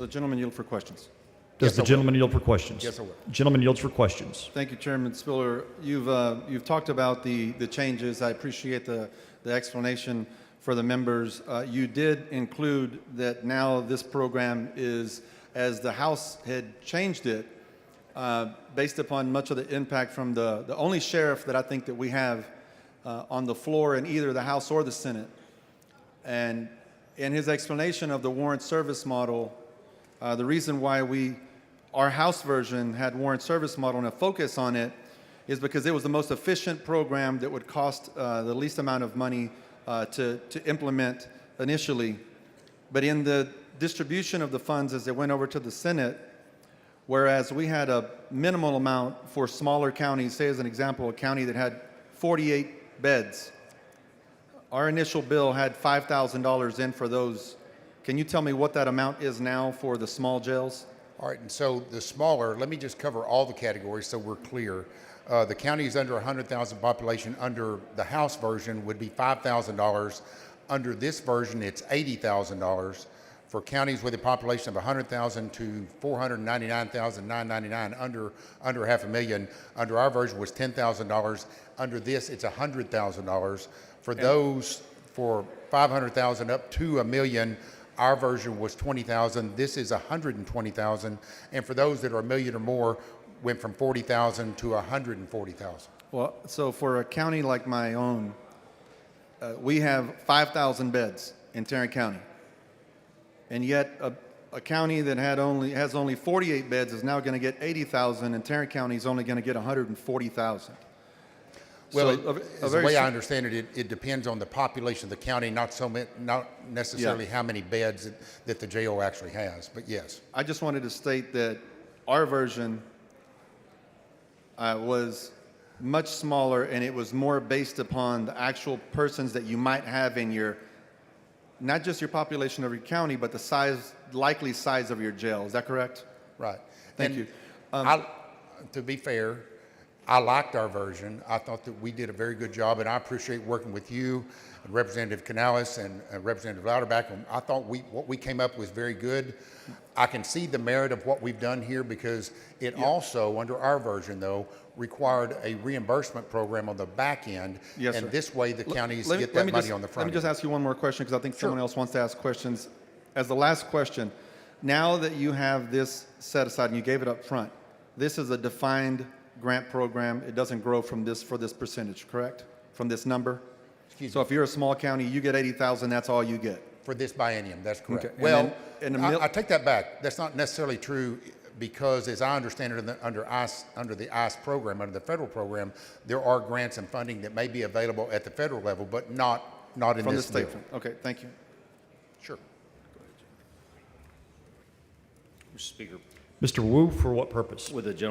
The gentleman yield for questions. Does the gentleman yield for questions? Yes, I will. Gentleman yields for questions. Thank you, Chairman Spiller. You've talked about the changes. I appreciate the explanation for the members. You did include that now this program is, as the House had changed it, based upon much of the impact from the only sheriff that I think that we have on the floor in either the House or the Senate. And in his explanation of the warrant service model, the reason why our House version had warrant service model and a focus on it is because it was the most efficient program that would cost the least amount of money to implement initially. But in the distribution of the funds as they went over to the Senate, whereas we had a minimal amount for smaller counties, say as an example, a county that had 48 beds, our initial bill had $5,000 in for those. Can you tell me what that amount is now for the small jails? All right, and so the smaller, let me just cover all the categories so we're clear. The counties under 100,000 population under the House version would be $5,000. Under this version, it's $80,000. For counties with a population of 100,000 to 499,999, under $500,000, under our version was $10,000. Under this, it's $100,000. For those for 500,000 up to $1 million, our version was $20,000. This is $120,000. And for those that are $1 million or more, went from $40,000 to $140,000. Well, so for a county like my own, we have 5,000 beds in Tarrant County. And yet a county that has only 48 beds is now going to get 80,000, and Tarrant County is only going to get 140,000. Well, So the way I understand it, it depends on the population of the county, not necessarily how many beds that the jail actually has, but yes. I just wanted to state that our version was much smaller, and it was more based upon the actual persons that you might have in your, not just your population of your county, but the likely size of your jail. Is that correct? Right. Thank you. To be fair, I liked our version. I thought that we did a very good job, and I appreciate working with you, and Representative Canales, and Representative Louderback. And I thought what we came up with was very good. I can see the merit of what we've done here because it also, under our version, though, required a reimbursement program on the back end. Yes, and sir. this way the counties get that money on the front end. Let me just ask you one more question because I think someone else wants to ask questions. As the last question, now that you have this set aside and you gave it up front, this is a defined grant program. It doesn't grow from this for this percentage, correct? From this number? Excuse so me. If you're a small county, you get 80,000, that's all you get. For this biennium, that's correct. Okay. Well, I take that back. That's not necessarily true because, as I understand it, under the ICE program, under the federal program, there are grants and funding that may be available at the federal level, but not in from this the state. bill. Okay, thank you. Sure. Mr. Speaker, Mr. Wu, for what purpose? with the gentleman.